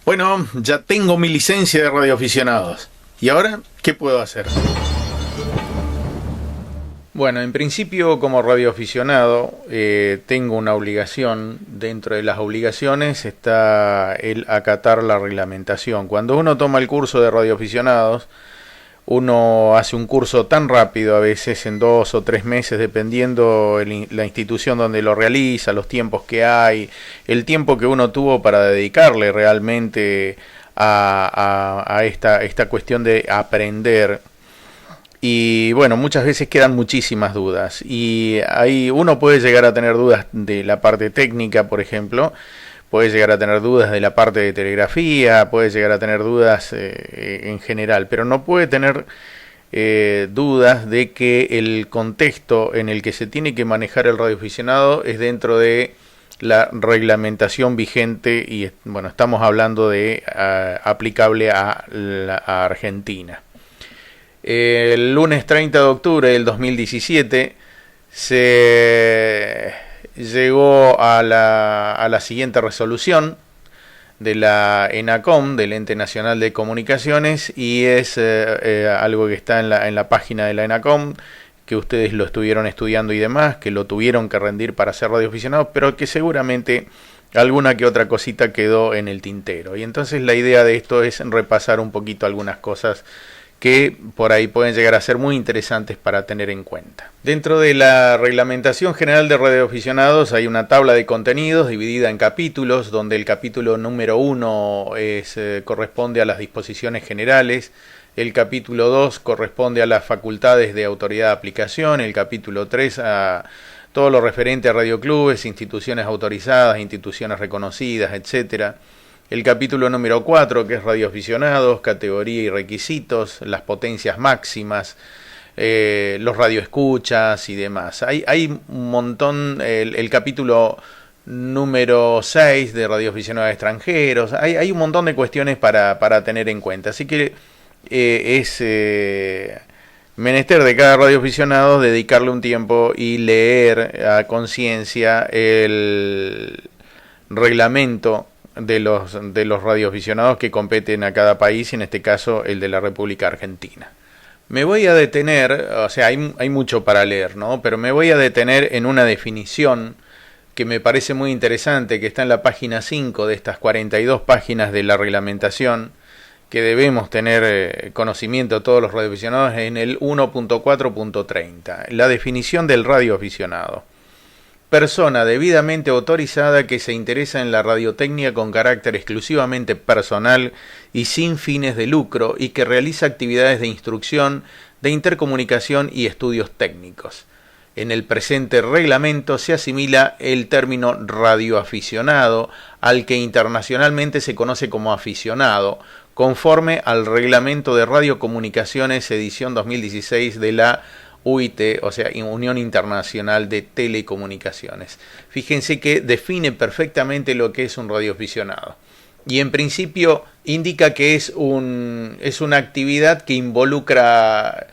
Bueno, ya tengo mi licencia de radioaficionados. ¿Y ahora qué puedo hacer? Bueno, en principio como radioaficionado tengo una obligación. Dentro de las obligaciones está el acatar la reglamentación. Cuando uno toma el curso de radioaficionados, uno hace un curso tan rápido, a veces en 2 o 3 meses, dependiendo la institución donde lo realiza, los tiempos que hay, el tiempo que uno tuvo para dedicarle realmente a esta cuestión de aprender. Y bueno, muchas veces quedan muchísimas dudas. Y ahí uno puede llegar a tener dudas de la parte técnica, por ejemplo. Puede llegar a tener dudas de la parte de telegrafía, puede llegar a tener dudas en general, pero no puede tener dudas de que el contexto en el que se tiene que manejar el radioaficionado es dentro de la reglamentación vigente y bueno, estamos hablando de aplicable a Argentina. El lunes 30 de octubre del 2017 se llegó a la siguiente resolución de la ENACOM, del Ente Nacional de Comunicaciones, y es algo que está en la página de la ENACOM, que ustedes lo estuvieron estudiando y demás, que lo tuvieron que rendir para ser radioaficionados, pero que seguramente alguna que otra cosita quedó en el tintero. Y entonces la idea de esto es repasar un poquito algunas cosas que por ahí pueden llegar a ser muy interesantes para tener en cuenta. Dentro de la Reglamentación General de Radioaficionados hay una tabla de contenidos dividida en capítulos, donde el capítulo número 1 corresponde a las disposiciones generales, el capítulo 2 corresponde a las facultades de autoridad de aplicación, el capítulo 3 a todo lo referente a radioclubes, instituciones autorizadas, instituciones reconocidas, etcétera. El capítulo número 4, que es radioaficionados, categoría y requisitos, las potencias máximas, los radioescuchas y demás. Hay un montón, el capítulo número 6 de radioaficionados extranjeros, hay un montón de cuestiones para tener en cuenta. Así que es menester de cada radioaficionado dedicarle un tiempo y leer a conciencia el reglamento de los radioaficionados que competen a cada país, y en este caso el de la República Argentina. Me voy a detener, o sea, hay mucho para leer, ¿no? Pero me voy a detener en una definición que me parece muy interesante, que está en la página 5 de estas 42 páginas de la reglamentación, que debemos tener conocimiento todos los radioaficionados, en el 1.4.30, la definición del radioaficionado. Persona debidamente autorizada que se interesa en la radiotecnia con carácter exclusivamente personal y sin fines de lucro, y que realiza actividades de instrucción, de intercomunicación y estudios técnicos. En el presente reglamento se asimila el término radioaficionado al que internacionalmente se conoce como aficionado, conforme al Reglamento de Radiocomunicaciones edición 2016 de la UIT, o sea, Unión Internacional de Telecomunicaciones. Fíjense que define perfectamente lo que es un radioaficionado. Y en principio indica que es una actividad que involucra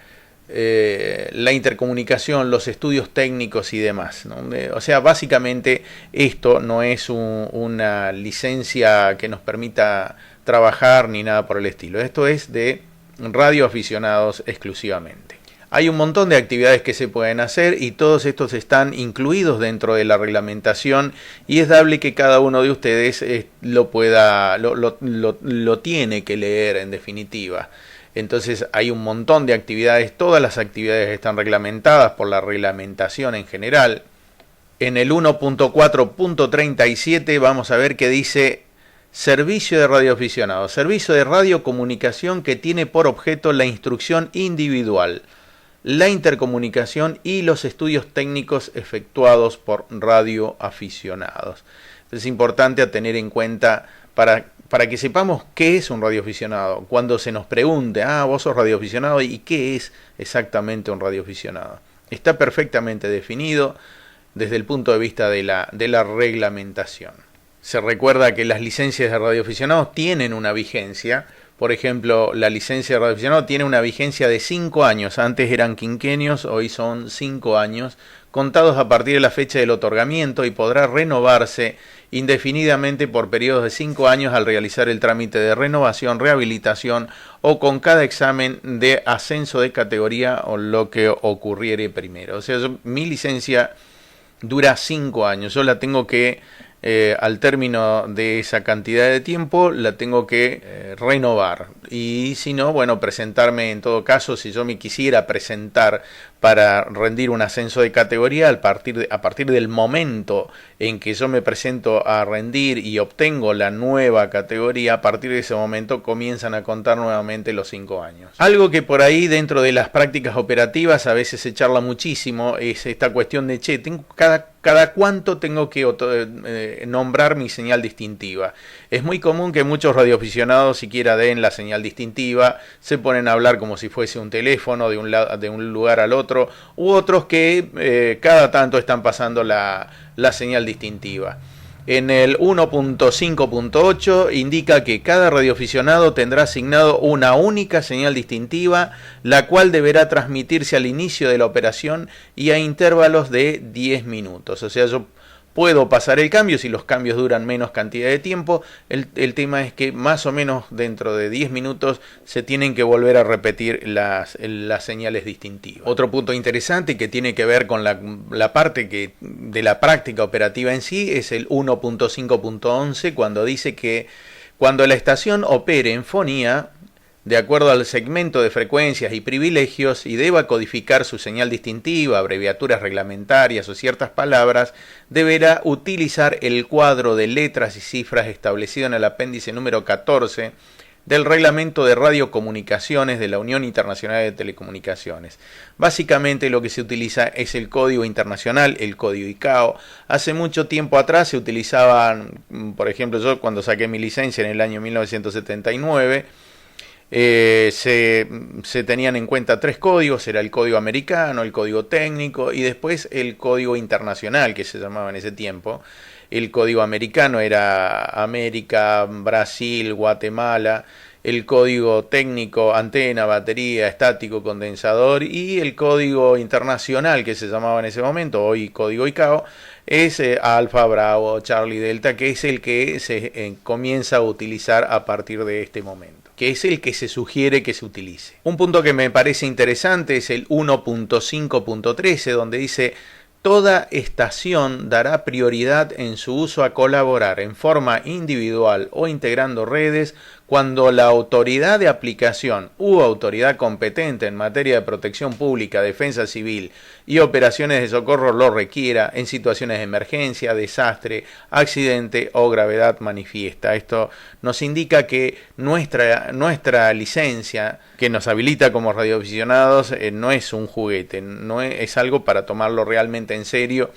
la intercomunicación, los estudios técnicos y demás, ¿no? O sea, básicamente esto no es una licencia que nos permita trabajar ni nada por el estilo. Esto es de radioaficionados exclusivamente. Hay un montón de actividades que se pueden hacer y todos estos están incluidos dentro de la reglamentación, y es dable que cada uno de ustedes lo tiene que leer en definitiva. Entonces hay un montón de actividades, todas las actividades están reglamentadas por la reglamentación en general. En el 1.4.37 vamos a ver que dice: servicio de radioaficionado, servicio de radiocomunicación que tiene por objeto la instrucción individual, la intercomunicación y los estudios técnicos efectuados por radioaficionados. Es importante a tener en cuenta para que sepamos qué es un radioaficionado. Cuando se nos pregunte, vos sos radioaficionado, ¿y qué es exactamente un radioaficionado? Está perfectamente definido desde el punto de vista de la reglamentación. Se recuerda que las licencias de radioaficionados tienen una vigencia Por ejemplo, la licencia de radioaficionado tiene una vigencia de 5 años. Antes eran quinquenios, hoy son 5 años, contados a partir de la fecha del otorgamiento, y podrá renovarse indefinidamente por periodos de 5 años al realizar el trámite de renovación, rehabilitación o con cada examen de ascenso de categoría o lo que ocurriere primero. O sea, mi licencia dura 5 años. Yo la tengo que, al término de esa cantidad de tiempo, la tengo que renovar. Y si no, bueno, presentarme en todo caso, si yo me quisiera presentar para rendir un ascenso de categoría, a partir del momento en que yo me presento a rendir y obtengo la nueva categoría, a partir de ese momento comienzan a contar nuevamente los 5 años. Algo que por ahí dentro de las prácticas operativas a veces se charla muchísimo es esta cuestión de, cada cuánto tengo que nombrar mi señal distintiva. Es muy común que muchos radioaficionados siquiera den la señal distintiva, se ponen a hablar como si fuese un teléfono de un lugar al otro, u otros que cada tanto están pasando la señal distintiva. En el 1.5.8 indica que cada radioaficionado tendrá asignado una única señal distintiva, la cual deberá transmitirse al inicio de la operación y a intervalos de 10 minutos. O sea, yo puedo pasar el cambio si los cambios duran menos cantidad de tiempo. El tema es que más o menos dentro de 10 minutos se tienen que volver a repetir las señales distintivas. Otro punto interesante que tiene que ver con la parte de la práctica operativa en sí es el 1.5.11, cuando dice que cuando la estación opere en fonía, de acuerdo al segmento de frecuencias y privilegios, y deba codificar su señal distintiva, abreviaturas reglamentarias o ciertas palabras, deberá utilizar el cuadro de letras y cifras establecido en el apéndice número 14 del Reglamento de Radiocomunicaciones de la Unión Internacional de Telecomunicaciones. Básicamente lo que se utiliza es el código internacional, el código ICAO. Hace mucho tiempo atrás se utilizaban, por ejemplo, yo cuando saqué mi licencia en el año 1979, se tenían en cuenta 3 códigos: era el código americano, el código técnico y después el código internacional, que se llamaba en ese tiempo. El código americano era América, Brasil, Guatemala; el código técnico, antena, batería, estático, condensador; y el código internacional, que se llamaba en ese momento, hoy código ICAO, es Alfa, Bravo, Charlie, Delta, que es el que se comienza a utilizar a partir de este momento, que es el que se sugiere que se utilice. Un punto que me parece interesante es el 1.5.13, donde dice: toda estación dará prioridad en su uso a colaborar en forma individual o integrando redes cuando la autoridad de aplicación u autoridad competente en materia de protección pública, defensa civil y operaciones de socorro lo requiera, en situaciones de emergencia, desastre, accidente o gravedad manifiesta. Esto nos indica que nuestra licencia, que nos habilita como radioaficionados, no es un juguete, es algo para tomarlo realmente en serio,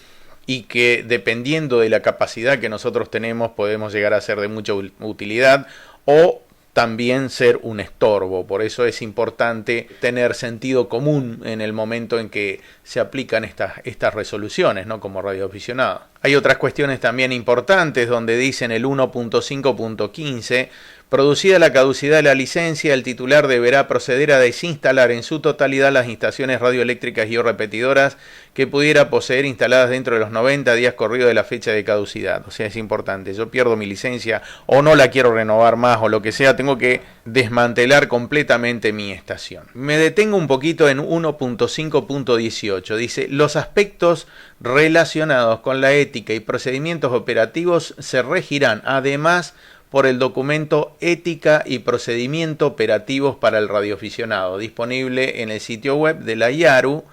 y que dependiendo de la capacidad que nosotros tenemos podemos llegar a ser de mucha utilidad o también ser un estorbo. Por eso es importante tener sentido común en el momento en que se aplican estas resoluciones, ¿no?, como radioaficionado. Hay otras cuestiones también importantes donde dicen el 1.5.15: producida la caducidad de la licencia, el titular deberá proceder a desinstalar en su totalidad las instalaciones radioeléctricas y o repetidoras que pudiera poseer instaladas dentro de los 90 días corridos de la fecha de caducidad. O sea, es importante. Yo pierdo mi licencia o no la quiero renovar más o lo que sea, tengo que desmantelar completamente mi estación. Me detengo un poquito en 1.5.18. Dice: los aspectos relacionados con la ética y procedimientos operativos se regirán además por el documento Ética y Procedimiento Operativos para el Radioaficionado, disponible en el sitio web de la IARU,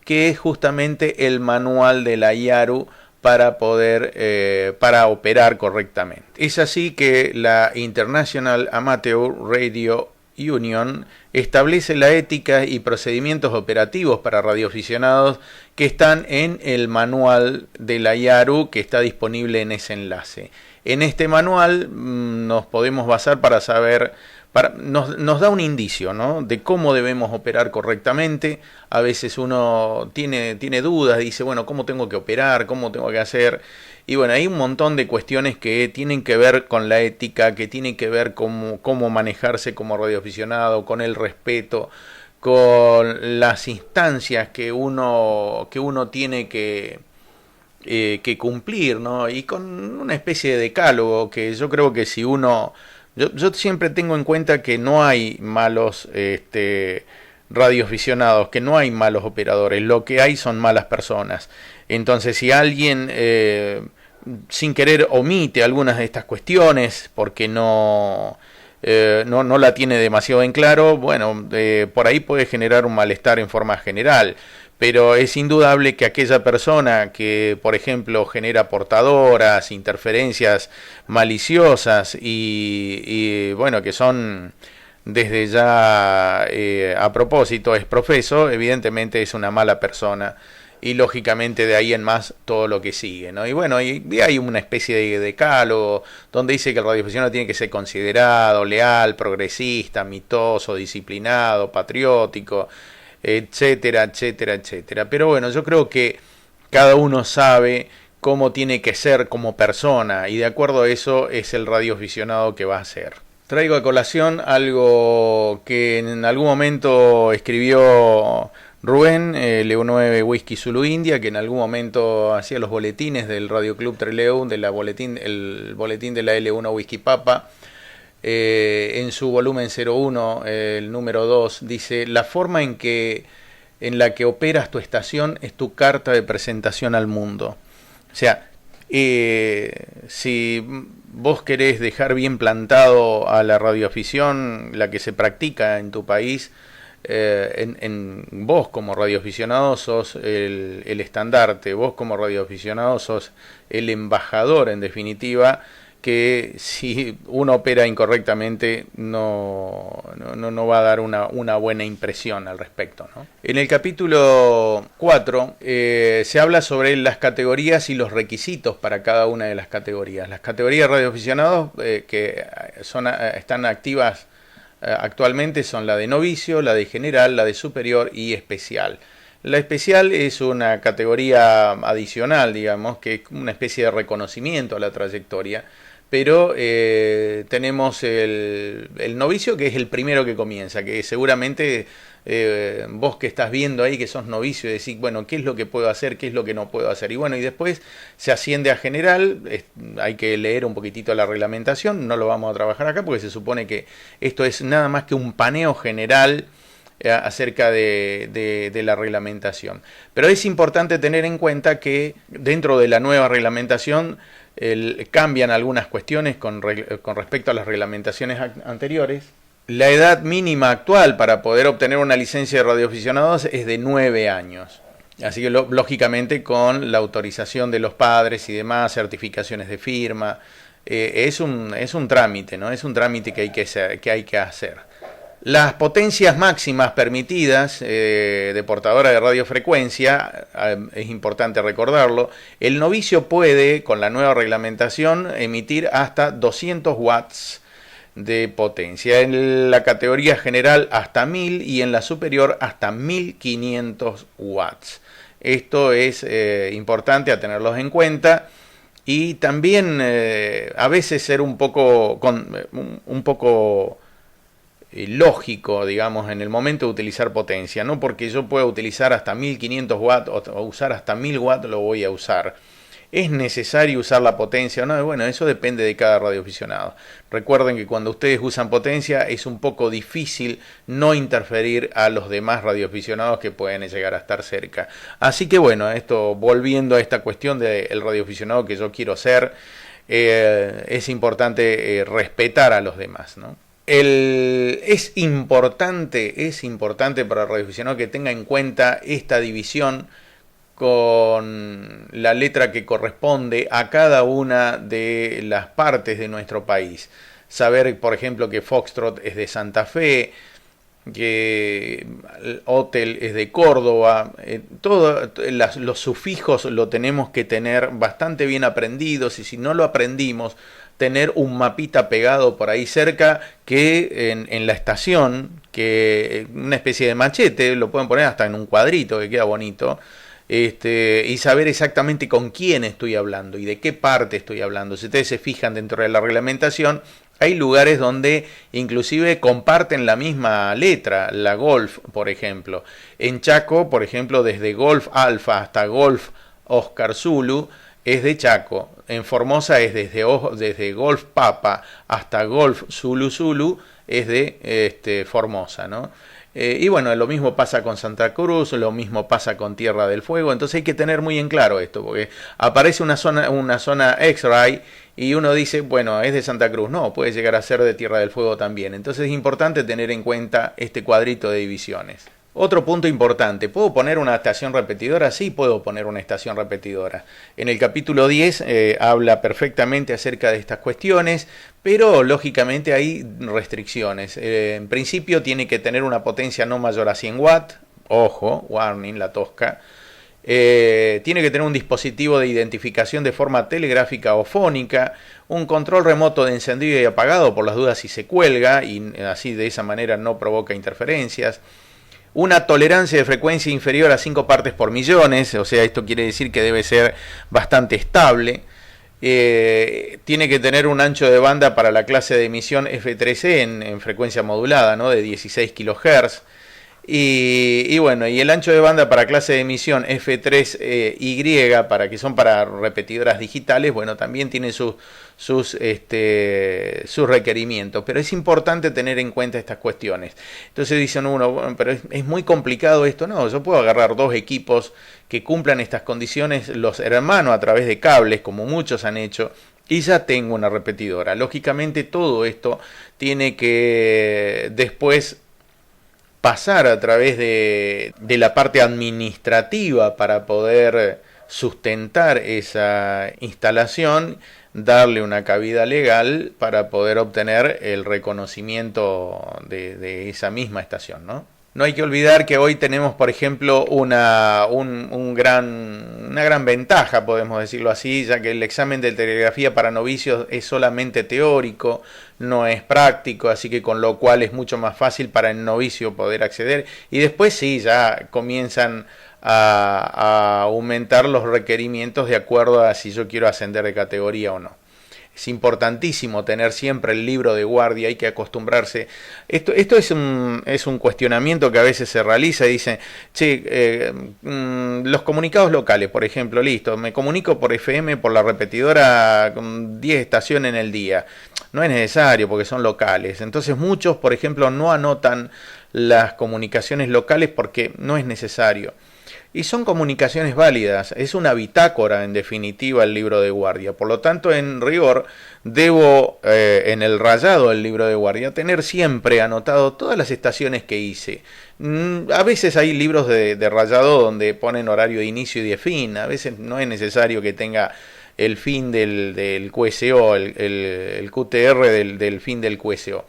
que es justamente el manual de la IARU para operar correctamente. Es así que la International Amateur Radio Union establece la ética y procedimientos operativos para radioaficionados, que están en el manual de la IARU, que está disponible en ese enlace. En este manual nos podemos basar para saber, nos da un indicio, ¿no?, de cómo debemos operar correctamente. A veces uno tiene dudas, dice, bueno, ¿cómo tengo que operar? ¿Cómo tengo que hacer? Y bueno, hay un montón de cuestiones que tienen que ver con la ética, que tienen que ver con cómo manejarse como radioaficionado, con el respeto, con las instancias que uno tiene que cumplir, ¿no? Y con una especie de decálogo que yo creo que si uno... Yo siempre tengo en cuenta que no hay malos radioaficionados, que no hay malos operadores, lo que hay son malas personas. Entonces, si alguien sin querer omite algunas de estas cuestiones porque no la tiene demasiado en claro, bueno, por ahí puede generar un malestar en forma general. Pero es indudable que aquella persona que, por ejemplo, genera portadoras, interferencias maliciosas y bueno, que son desde ya a propósito, es profeso, evidentemente es una mala persona. Y lógicamente de ahí en más todo lo que sigue, ¿no? Y bueno, y hay una especie de decálogo donde dice que el radioaficionado tiene que ser considerado, leal, progresista, amistoso, disciplinado, patriótico, etcétera, etcétera, etcétera. Pero bueno, yo creo que cada uno sabe cómo tiene que ser como persona y de acuerdo a eso es el radioaficionado que va a ser. Traigo a colación algo que en algún momento escribió Rubén, Leo9 Whisky Zulu India, que en algún momento hacía los boletines del Radio Club Trelew, el boletín de la L1 Whisky Papa. En su volumen 01, el número 2, dice: la forma en la que operas tu estación es tu carta de presentación al mundo. O sea, si vos querés dejar bien plantado a la radioafición, la que se practica en tu país, en vos como radioaficionado sos el estandarte, vos como radioaficionado sos el embajador, en definitiva, que si uno opera incorrectamente no va a dar una buena impresión al respecto, ¿no? En el capítulo 4 se habla sobre las categorías y los requisitos para cada una de las categorías. Las categorías de radioaficionados que están activas actualmente son la de novicio, la de general, la de superior y especial. La especial es una categoría adicional, digamos, que es una especie de reconocimiento a la trayectoria. Pero tenemos el novicio, que es el primero que comienza, que seguramente vos que estás viendo ahí que sos novicio y decís, bueno, ¿qué es lo que puedo hacer? ¿Qué es lo que no puedo hacer? Y bueno, y después se asciende a general, hay que leer un poquitito la reglamentación, no lo vamos a trabajar acá porque se supone que esto es nada más que un paneo general acerca de la reglamentación. Pero es importante tener en cuenta que dentro de la nueva reglamentación cambian algunas cuestiones con respecto a las reglamentaciones anteriores. La edad mínima actual para poder obtener una licencia de radioaficionados es de 9 años. Así que lógicamente con la autorización de los padres y demás, certificaciones de firma, es un trámite, ¿no? Es un trámite que hay que hacer. Las potencias máximas permitidas de portadora de radiofrecuencia, es importante recordarlo, el novicio puede, con la nueva reglamentación, emitir hasta 200 watts de potencia. En la categoría general hasta 1000 y en la superior hasta 1500 watts. Esto es importante a tenerlos en cuenta. Y también a veces ser un poco lógico, digamos, en el momento de utilizar potencia, no porque yo pueda utilizar hasta 1500 watts o usar hasta 1000 watts lo voy a usar. ¿Es necesario usar la potencia o no? Bueno, eso depende de cada radioaficionado. Recuerden que cuando ustedes usan potencia es un poco difícil no interferir a los demás radioaficionados que pueden llegar a estar cerca. Así que bueno, esto volviendo a esta cuestión del radioaficionado que yo quiero ser, es importante respetar a los demás, ¿no? Es importante para el radioaficionado que tenga en cuenta esta división con la letra que corresponde a cada una de las partes de nuestro país. Saber, por ejemplo, que Foxtrot es de Santa Fe, que el hotel es de Córdoba, todos los sufijos lo tenemos que tener bastante bien aprendidos, y si no lo aprendimos, tener un mapita pegado por ahí cerca, que en la estación, que una especie de machete, lo pueden poner hasta en un cuadrito que queda bonito, y saber exactamente con quién estoy hablando y de qué parte estoy hablando. Si ustedes se fijan dentro de la reglamentación, hay lugares donde inclusive comparten la misma letra, la Golf, por ejemplo. En Chaco, por ejemplo, desde Golf Alfa hasta Golf Oscar Zulu es de Chaco. En Formosa es desde Golf Papa hasta Golf Zulu Zulu es de Formosa, ¿no? Y bueno, lo mismo pasa con Santa Cruz, lo mismo pasa con Tierra del Fuego. Entonces hay que tener muy en claro esto, porque aparece una zona X-Ray y uno dice, bueno, es de Santa Cruz. No, puede llegar a ser de Tierra del Fuego también. Entonces es importante tener en cuenta este cuadrito de divisiones. Otro punto importante, ¿puedo poner una estación repetidora? Sí, puedo poner una estación repetidora. En el capítulo 10 habla perfectamente acerca de estas cuestiones, pero lógicamente hay restricciones. En principio tiene que tener una potencia no mayor a 100 watts, ojo, warning, la tosca. Tiene que tener un dispositivo de identificación de forma telegráfica o fónica, un control remoto de encendido y apagado por las dudas si se cuelga, y así de esa manera no provoca interferencias. Una tolerancia de frecuencia inferior a 5 partes por millones, o sea, esto quiere decir que debe ser bastante estable. Tiene que tener un ancho de banda para la clase de emisión F3E en frecuencia modulada, ¿no? De 16 kHz. Y bueno, y el ancho de banda para clase de emisión F3Y, que son para repetidoras digitales, bueno, también tiene sus requerimientos, pero es importante tener en cuenta estas cuestiones. Entonces dicen uno, bueno, pero es muy complicado esto. No, yo puedo agarrar dos equipos que cumplan estas condiciones, los hermano a través de cables, como muchos han hecho, y ya tengo una repetidora. Lógicamente todo esto tiene que después pasar a través de la parte administrativa para poder sustentar esa instalación, darle una cabida legal para poder obtener el reconocimiento de esa misma estación, ¿no? No hay que olvidar que hoy tenemos, por ejemplo, una gran ventaja, podemos decirlo así, ya que el examen de telegrafía para novicios es solamente teórico, no es práctico, así que con lo cual es mucho más fácil para el novicio poder acceder. Y después sí, ya comienzan a aumentar los requerimientos de acuerdo a si yo quiero ascender de categoría o no. Es importantísimo tener siempre el libro de guardia, hay que acostumbrarse. Esto es un cuestionamiento que a veces se realiza y dice, che, los comunicados locales, por ejemplo, listo, me comunico por FM, por la repetidora, con 10 estaciones en el día. No es necesario porque son locales. Entonces muchos, por ejemplo, no anotan las comunicaciones locales porque no es necesario. Y son comunicaciones válidas, es una bitácora en definitiva el libro de guardia. Por lo tanto, en rigor, debo en el rayado del libro de guardia tener siempre anotado todas las estaciones que hice. A veces hay libros de rayado donde ponen horario de inicio y de fin, a veces no es necesario que tenga el fin del QSO, el QTR del fin del QSO.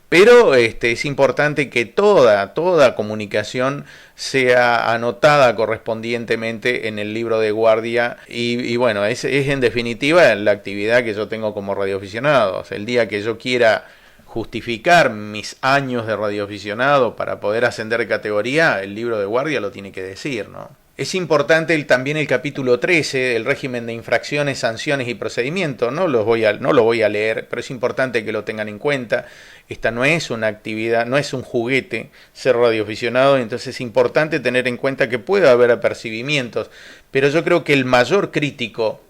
Pero es importante que toda comunicación sea anotada correspondientemente en el libro de guardia y bueno, es en definitiva la actividad que yo tengo como radioaficionado. O sea, el día que yo quiera justificar mis años de radioaficionado para poder ascender de categoría, el libro de guardia lo tiene que decir, ¿no? Es importante también el capítulo 13, el régimen de infracciones, sanciones y procedimientos. No lo voy a leer, pero es importante que lo tengan en cuenta. Esta no es una actividad, no es un juguete ser radioaficionado, entonces es importante tener en cuenta que puede haber apercibimientos, pero yo creo que el mayor crítico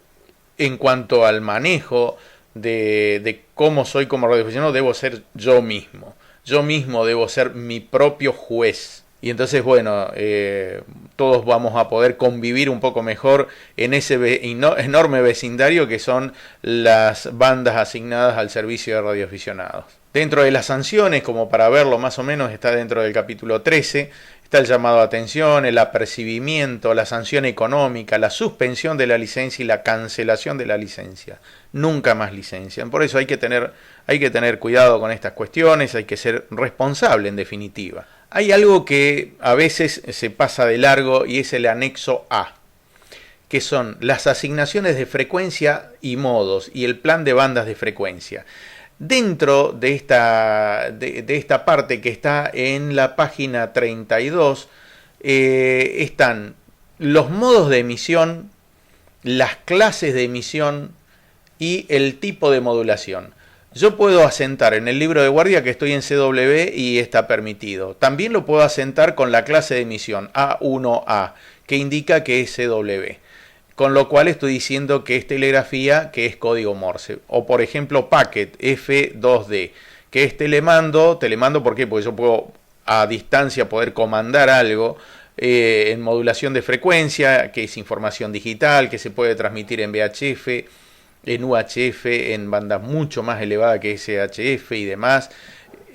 en cuanto al manejo de cómo soy como radioaficionado debo ser yo mismo. Yo mismo debo ser mi propio juez. Y entonces, bueno, todos vamos a poder convivir un poco mejor en ese enorme vecindario que son las bandas asignadas al servicio de radioaficionados. Dentro de las sanciones, como para verlo más o menos, está dentro del capítulo 13, está el llamado a atención, el apercibimiento, la sanción económica, la suspensión de la licencia y la cancelación de la licencia. Nunca más licencian. Por eso hay que tener cuidado con estas cuestiones, hay que ser responsable en definitiva. Hay algo que a veces se pasa de largo y es el anexo A, que son las asignaciones de frecuencia y modos y el plan de bandas de frecuencia. Dentro de esta parte que está en la página 32 están los modos de emisión, las clases de emisión y el tipo de modulación. Yo puedo asentar en el libro de guardia que estoy en CW y está permitido. También lo puedo asentar con la clase de emisión A1A, que indica que es CW. Con lo cual estoy diciendo que es telegrafía, que es código Morse. O por ejemplo packet F2D, que es telemando. Telemando, ¿por qué? Porque yo puedo a distancia poder comandar algo en modulación de frecuencia, que es información digital, que se puede transmitir en VHF, en UHF, en bandas mucho más elevadas que SHF y demás.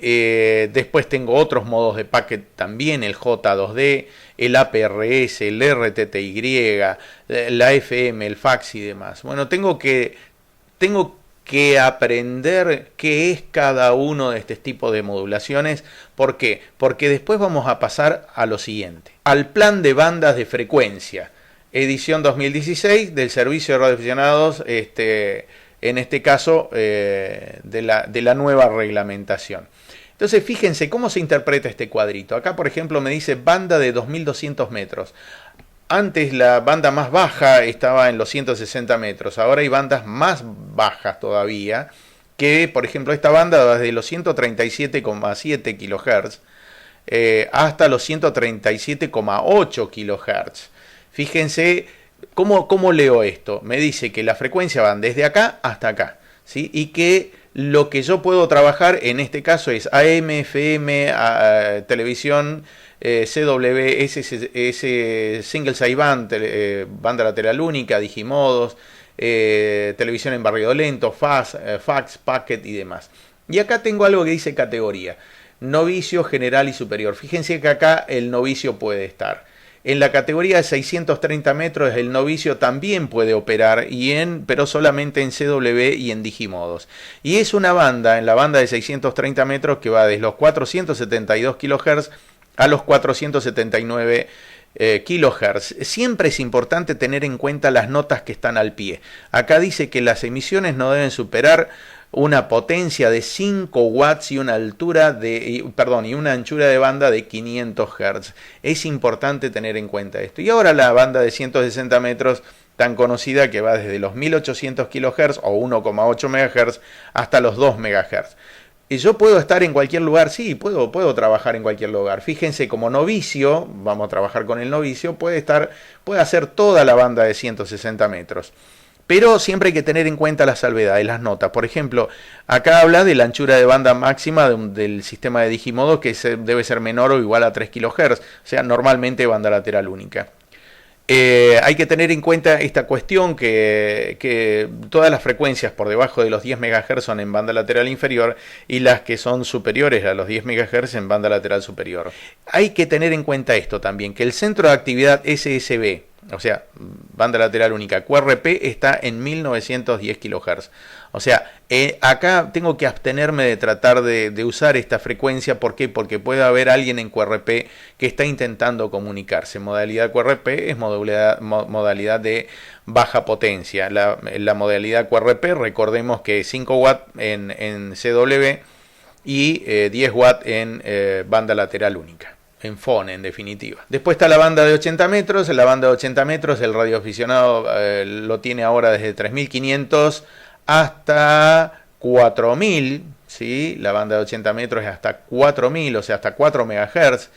Después tengo otros modos de packet también, el J2D, el APRS, el RTTY, la FM, el fax y demás. Bueno, tengo que aprender qué es cada uno de este tipo de modulaciones. ¿Por qué? Porque después vamos a pasar a lo siguiente, al plan de bandas de frecuencia, edición 2016 del Servicio de Radioaficionados, en este caso de la nueva reglamentación. Entonces fíjense cómo se interpreta este cuadrito. Acá por ejemplo me dice banda de 2200 metros. Antes la banda más baja estaba en los 160 metros. Ahora hay bandas más bajas todavía. Que por ejemplo esta banda va desde los 137,7 kHz hasta los 137,8 kHz. Fíjense cómo leo esto. Me dice que la frecuencia van desde acá hasta acá, ¿sí? Y que lo que yo puedo trabajar en este caso es AM, FM, televisión, CW, Single Sideband, banda lateral única, digimodos, televisión en barrido lento, fax, packet y demás. Y acá tengo algo que dice categoría, novicio, general y superior. Fíjense que acá el novicio puede estar. En la categoría de 630 metros el novicio también puede operar, pero solamente en CW y en digimodos. Y es una banda, en la banda de 630 metros, que va desde los 472 kHz a los 479 kHz. Siempre es importante tener en cuenta las notas que están al pie. Acá dice que las emisiones no deben superar una potencia de 5 watts y una anchura de banda de 500 Hz. Es importante tener en cuenta esto. Y ahora la banda de 160 metros, tan conocida, que va desde los 1800 kHz o 1,8 MHz hasta los 2 MHz. ¿Y yo puedo estar en cualquier lugar? Sí, puedo trabajar en cualquier lugar. Fíjense, como novicio, vamos a trabajar con el novicio, puede hacer toda la banda de 160 metros. Pero siempre hay que tener en cuenta las salvedades, las notas. Por ejemplo, acá habla de la anchura de banda máxima del sistema de digimodo, que debe ser menor o igual a 3 kHz, o sea, normalmente banda lateral única. Hay que tener en cuenta esta cuestión que todas las frecuencias por debajo de los 10 MHz son en banda lateral inferior y las que son superiores a los 10 MHz en banda lateral superior. Hay que tener en cuenta esto también, que el centro de actividad SSB, o sea, banda lateral única, QRP, está en 1910 kHz. O sea, acá tengo que abstenerme de tratar de usar esta frecuencia. ¿Por qué? Porque puede haber alguien en QRP que está intentando comunicarse. Modalidad QRP es modalidad de baja potencia. La modalidad QRP, recordemos que 5 watts en CW y 10 watts en banda lateral única. En PHON, en definitiva. Después está la banda de 80 metros. La banda de 80 metros, el radioaficionado lo tiene ahora desde 3500 hasta 4000. ¿Sí? La banda de 80 metros es hasta 4000, o sea, hasta 4 MHz.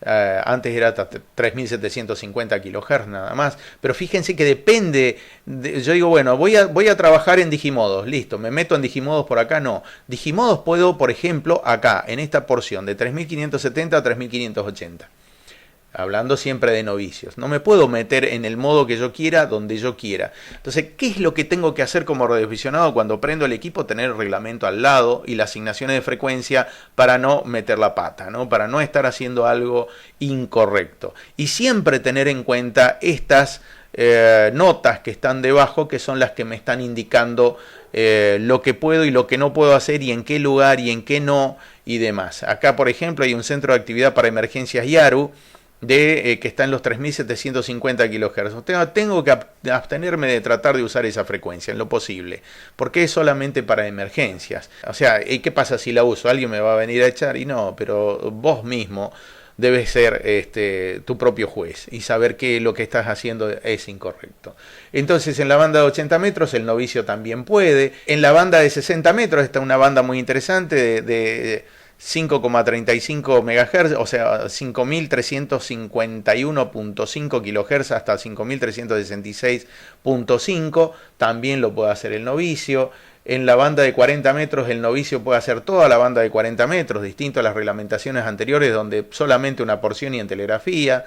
Antes era hasta 3750 kHz nada más. Pero fíjense que depende. Yo digo, bueno, voy a trabajar en digimodos. Listo, me meto en digimodos por acá. No. Digimodos puedo, por ejemplo, acá, en esta porción, de 3570 a 3580. Hablando siempre de novicios. No me puedo meter en el modo que yo quiera, donde yo quiera. Entonces, ¿qué es lo que tengo que hacer como radioaficionado cuando prendo el equipo? Tener el reglamento al lado y las asignaciones de frecuencia para no meter la pata, ¿no? Para no estar haciendo algo incorrecto. Y siempre tener en cuenta estas notas que están debajo, que son las que me están indicando lo que puedo y lo que no puedo hacer, y en qué lugar y en qué no, y demás. Acá, por ejemplo, hay un centro de actividad para emergencias YARU, que está en los 3750 kHz. Tengo que abstenerme de tratar de usar esa frecuencia en lo posible, porque es solamente para emergencias. O sea, ¿y qué pasa si la uso? Alguien me va a venir a echar, y no, pero vos mismo debes ser tu propio juez y saber que lo que estás haciendo es incorrecto. Entonces, en la banda de 80 metros el novicio también puede. En la banda de 60 metros está una banda muy interesante de 5,35 MHz, o sea, 5351.5 kHz hasta 5366.5, también lo puede hacer el novicio. En la banda de 40 metros el novicio puede hacer toda la banda de 40 metros, distinto a las reglamentaciones anteriores donde solamente una porción y en telegrafía.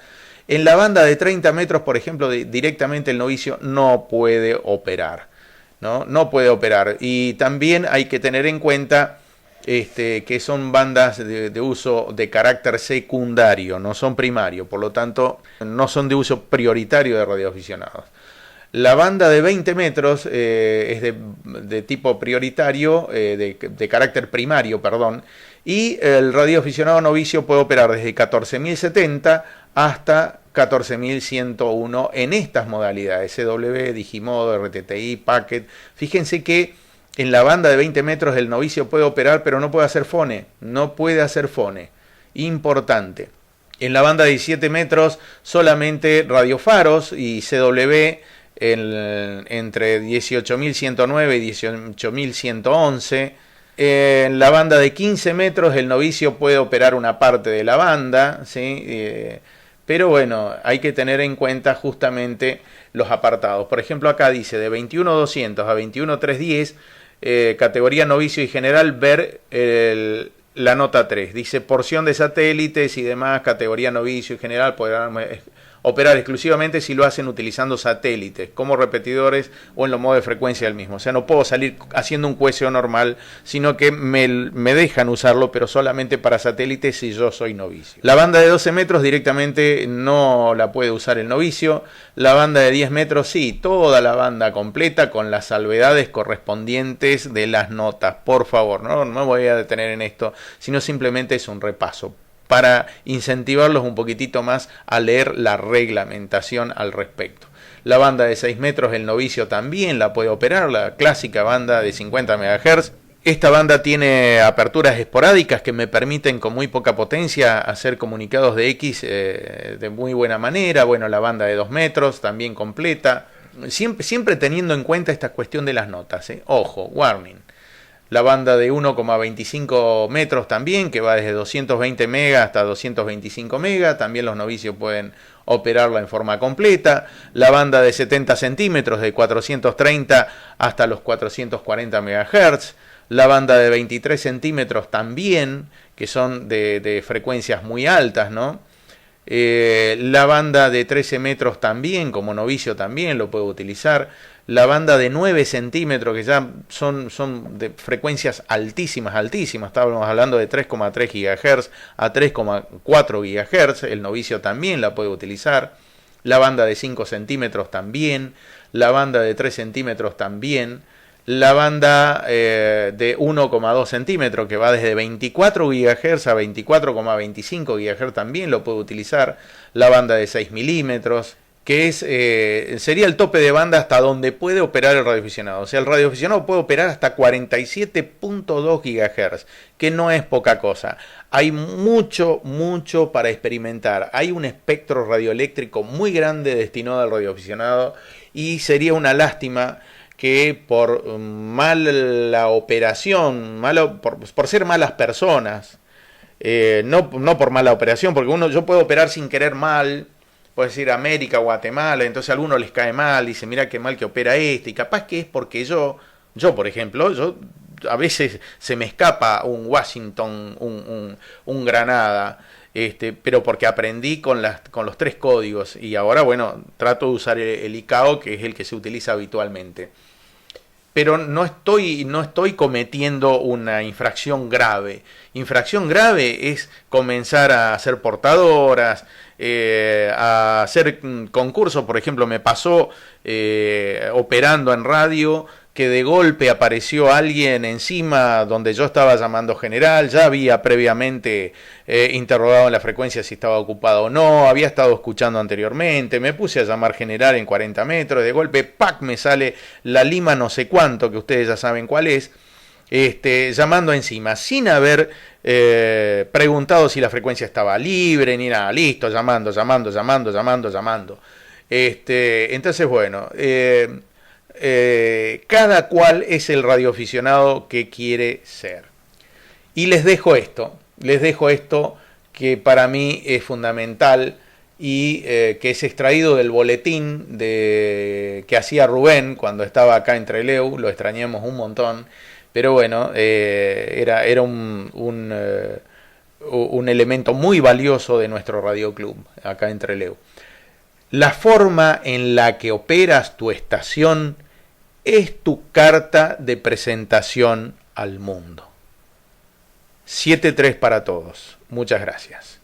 En la banda de 30 metros, por ejemplo, directamente el novicio no puede operar, ¿no? No puede operar. Y también hay que tener en cuenta que son bandas de uso de carácter secundario, no son primario, por lo tanto no son de uso prioritario de radioaficionados. La banda de 20 metros es de tipo prioritario, de carácter primario, perdón, y el radioaficionado novicio puede operar desde 14.070 hasta 14.101 en estas modalidades, CW, Digimodo, RTTI, Packet. Fíjense que en la banda de 20 metros el novicio puede operar, pero no puede hacer fone. No puede hacer fone. Importante. En la banda de 17 metros solamente radiofaros y CW entre 18.109 y 18.111. En la banda de 15 metros el novicio puede operar una parte de la banda, ¿sí? Pero bueno, hay que tener en cuenta justamente los apartados. Por ejemplo, acá dice de 21.200 a 21.310, categoría novicio y general, ver la nota 3. Dice porción de satélites y demás, categoría novicio y general, podrán operar exclusivamente si lo hacen utilizando satélites como repetidores o en los modos de frecuencia del mismo. O sea, no puedo salir haciendo un QSO normal, sino que me dejan usarlo, pero solamente para satélites si yo soy novicio. La banda de 12 metros directamente no la puede usar el novicio. La banda de 10 metros sí, toda la banda completa con las salvedades correspondientes de las notas. Por favor, no me voy a detener en esto, sino simplemente es un repaso para incentivarlos un poquitito más a leer la reglamentación al respecto. La banda de 6 metros el novicio también la puede operar, la clásica banda de 50 MHz. Esta banda tiene aperturas esporádicas que me permiten con muy poca potencia hacer comunicados de X de muy buena manera. Bueno, la banda de 2 metros también completa, siempre teniendo en cuenta esta cuestión de las notas. Ojo, warning. La banda de 1,25 metros también, que va desde 220 megas hasta 225 megas, también los novicios pueden operarla en forma completa. La banda de 70 centímetros, de 430 hasta los 440 MHz. La banda de 23 centímetros también, que son de frecuencias muy altas, ¿no? La banda de 13 metros también, como novicio también lo puedo utilizar. La banda de 9 centímetros, que ya son de frecuencias altísimas, estábamos hablando de 3,3 GHz a 3,4 GHz, el novicio también la puede utilizar. La banda de 5 centímetros también, la banda de 3 centímetros también, la banda de 1,2 centímetros, que va desde 24 GHz a 24,25 GHz también lo puede utilizar. La banda de 6 milímetros, que sería el tope de banda hasta donde puede operar el radioaficionado. O sea, el radioaficionado puede operar hasta 47.2 GHz, que no es poca cosa. Hay mucho para experimentar. Hay un espectro radioeléctrico muy grande destinado al radioaficionado y sería una lástima que por mala operación, por ser malas personas, no por mala operación, porque yo puedo operar sin querer mal. Puede decir América, Guatemala, entonces a algunos les cae mal, dice, mira qué mal que opera este, y capaz que es porque yo por ejemplo, a veces se me escapa un Washington, un Granada, pero porque aprendí con los 3 códigos, y ahora, bueno, trato de usar el ICAO, que es el que se utiliza habitualmente. pero no estoy cometiendo una infracción grave. Infracción grave es comenzar a hacer portadoras, a hacer concursos. Por ejemplo, me pasó operando en radio que de golpe apareció alguien encima donde yo estaba llamando general, ya había previamente interrogado en la frecuencia si estaba ocupado o no, había estado escuchando anteriormente, me puse a llamar general en 40 metros, de golpe, ¡pac!, me sale la Lima no sé cuánto, que ustedes ya saben cuál es, llamando encima, sin haber preguntado si la frecuencia estaba libre, ni nada, listo, llamando. Entonces, bueno, cada cual es el radioaficionado que quiere ser. Y les dejo esto que para mí es fundamental y que es extraído del boletín que hacía Rubén cuando estaba acá en Trelew, lo extrañamos un montón, pero bueno, era un elemento muy valioso de nuestro radioclub acá en Trelew. La forma en la que operas tu estación es tu carta de presentación al mundo. 7-3 para todos. Muchas gracias.